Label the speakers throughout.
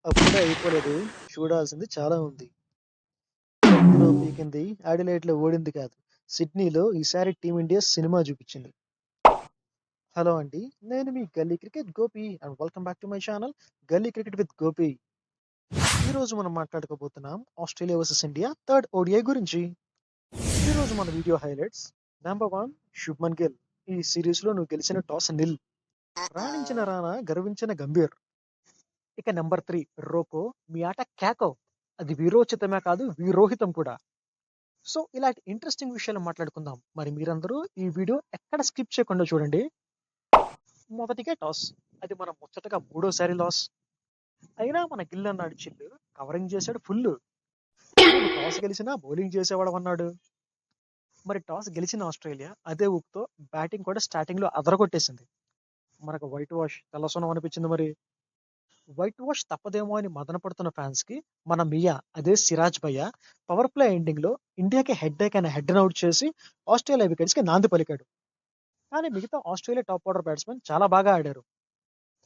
Speaker 1: అప్పుడే అయిపోలేదు. చూడాల్సింది చాలా ఉంది. కత్తిలో పీకింది అడిలైడ్‌లో ఓడింది కాదు. సిడ్నీలో ఈసారి టీమిండియా సినిమా చూపించింది. హలో అండి. నేను మీ Galli cricket Gopi and welcome back to my channel Galli cricket with Gopi. ఈరోజు మనం మాట్లాడుకోబోతున్నాం Australia versus India third ODI గురించి. ఈరోజు మన video highlights. Number 1 Shubman Gill. ఈ సిరీస్‌లో నువ్వు గెలిచిన టాస్ నిల్. రాణించిన రానా గర్వించిన గంభీర్. ఇక నెంబర్ 3 రోకో. మీ ఆట క్యాకో. అది వీరోచితమే కాదు వీరోహితం కూడా. సో ఇలాంటి ఇంట్రెస్టింగ్ విషయాలు మాట్లాడుకుందాం. మరి మీరందరూ ఈ వీడియో ఎక్కడ స్కిప్ చేయకుండా చూడండి. మొదటిగా టాస్. అది మనం ముచ్చటగా మూడోసారి లాస్. అయినా మన గిల్ అన్నాడు చిల్లు. కవరింగ్ చేశాడు ఫుల్. టాస్ గెలిచినా బౌలింగ్ చేసేవాడు అన్నాడు. మరి టాస్ గెలిచిన ఆస్ట్రేలియా అదే ఊపుతో బ్యాటింగ్ కూడా స్టార్టింగ్ లో అదరగొట్టేసింది. మనకు వైట్ వాష్ తెల్లసొనం అనిపించింది. మరి వైట్ వాష్ తప్పదేమో అని మదన పడుతున్న ఫ్యాన్స్ కి మన మియా అదే సిరాజ్ భయ్య పవర్ ప్లే ఎండింగ్ లో ఇండియాకి హెడ్ ఏక్ అనే హెడ్ అవుట్ చేసి ఆస్ట్రేలియా వికెట్స్ కి నాంది పలికాడు. కానీ మిగతా ఆస్ట్రేలియా టాప్ ఆర్డర్ బ్యాట్స్మెన్ చాలా బాగా ఆడారు.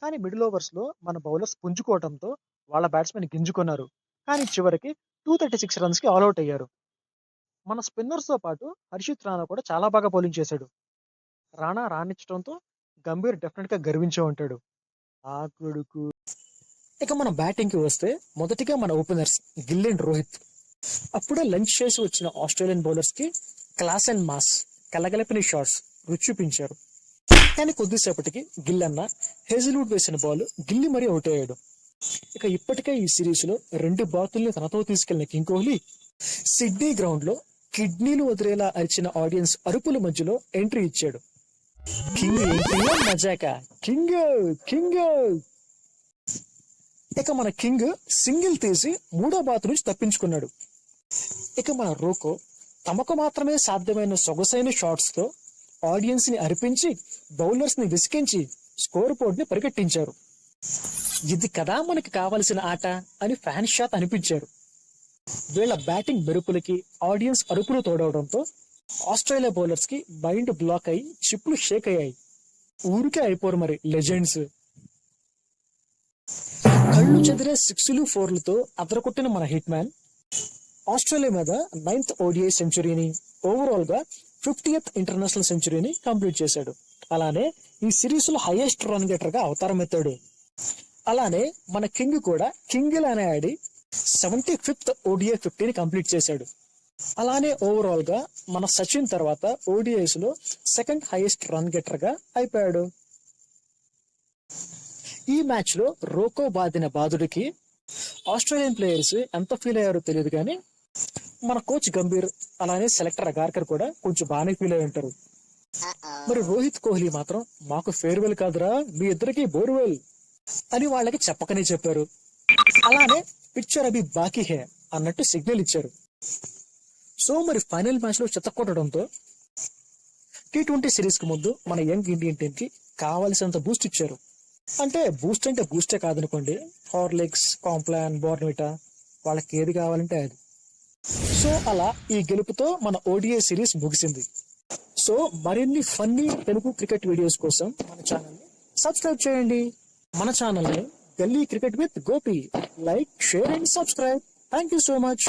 Speaker 1: కానీ మిడిల్ ఓవర్స్ లో మన బౌలర్స్ పుంజుకోవడంతో వాళ్ళ బ్యాట్స్మెన్ గింజుకున్నారు. కానీ చివరికి 236 రన్స్ కి ఆల్అౌట్ అయ్యారు. మన స్పిన్నర్స్ తో పాటు హర్షిత్ రాణా కూడా చాలా బాగా బౌలింగ్ చేశాడు. రాణా రాణించడంతో గంభీర్ డెఫినెట్ గా గర్వించే ఉంటాడు. ఆ కొడుకు. ఇక మన బ్యాటింగ్ కి వస్తే మొదటిగా మన ఓపెనర్స్ గిల్ అండ్ రోహిత్. అప్పుడే లంచ్ చేసి వచ్చిన ఆస్ట్రేలియన్ బౌలర్స్ కి క్లాస్ అండ్ మాస్ కలగలిపిన షాట్స్ రుచి చూపించారు. కానీ కొద్దిసేపటికి గిల్ అన్న హేజిల్వుడ్ వేసిన బాల్ గిల్లి మరీ అవుట్ అయ్యాడు. ఇక ఇప్పటికే ఈ సిరీస్ లో 2 బాతుల్ని తనతో తీసుకెళ్లిన కింగ్ కోహ్లీ సిడ్నీ గ్రౌండ్ లో కిడ్నీలు వదిలేలా అరిచిన ఆడియన్స్ అరుపుల మధ్యలో ఎంట్రీ ఇచ్చాడు. కింగ్ ఎంట్రీ మజాక. King king. ఇక మన కింగ్ సింగిల్ తీసి 3వ బాతు నుంచి తప్పించుకున్నాడు. ఇక మన రోకో తమకు మాత్రమే సాధ్యమైన సొగసైన షాట్స్ తో ఆడియన్స్ ని అరిపించి బౌలర్స్ ని విసికించి స్కోర్ బోర్డ్ ని పరిగెట్టించారు. ఇది కదా మనకి కావలసిన ఆట అని ఫ్యాన్ షాట్ అనిపించారు. వీళ్ళ బ్యాటింగ్ మెరుపులకి ఆడియన్స్ అరుపులు తోడవడంతో ఆస్ట్రేలియా బౌలర్స్ కి మైండ్ బ్లాక్ అయి చిప్లు షేక్ అయ్యాయి. ఊరికే అయిపోరు మరి లెజెండ్స్. కళ్ళు చెదిరే 6లు 4లతో అదరకొట్టిన మన హిట్ మ్యాన్ ఆస్ట్రేలియా మీద 9th ఓడిఐ సెంచరీని, ఓవరాల్ గా 50th ఇంటర్నేషనల్ సెంచరీని కంప్లీట్ చేశాడు. అలానే ఈ సిరీస్ లో హైయెస్ట్ రన్ గెటర్ గా అవతారం ఎత్తాడు. అలానే మన కింగ్ కూడా కింగ్ లానే ఆడి 75th ఓడిఐ 50ని కంప్లీట్ చేశాడు. అలానే ఓవరాల్ గా మన సచిన్ తర్వాత ఓడిఐస్ లో 2nd హైయెస్ట్ రన్ గెటర్ గా అయిపోయాడు. ఈ మ్యాచ్ లో రోకో బాదిన బాదుడికి ఆస్ట్రేలియన్ ప్లేయర్స్ ఎంత ఫీల్ అయ్యారో తెలియదు కానీ మన కోచ్ గంభీర్ అలానే సెలెక్టర్ అగార్కర్ కూడా కొంచెం బాగానే ఫీల్ అయి ఉంటారు. మరి రోహిత్ కోహ్లీ మాత్రం మాకు ఫేర్వెల్ కాదురా, మీ ఇద్దరికి బోర్వెల్ అని వాళ్ళకి చెప్పకనే చెప్పారు. అలానే పిక్చర్ అభి బాకీ హే అన్నట్టు సిగ్నల్ ఇచ్చారు. సో మరి ఫైనల్ మ్యాచ్ లో చెత్తకొట్టడంతో T20 సిరీస్ కి ముందు మన యంగ్ ఇండియన్ టీం కి కావాల్సినంత బూస్ట్ ఇచ్చారు. అంటే బూస్టే కాదనుకోండి, హార్లిక్స్, కాంప్లాన్, బోర్న్విటా వాళ్ళకి ఏది కావాలంటే అది. సో అలా ఈ గెలుపుతో మన ఓడిఐ సిరీస్ ముగిసింది. సో మరిన్ని ఫన్నీ తెలుగు క్రికెట్ వీడియోస్ కోసం మన ఛానల్ ని సబ్స్క్రైబ్ చేయండి. మన ఛానల్ ని గల్లీ cricket with Gopi like, share and subscribe. Thank you so much.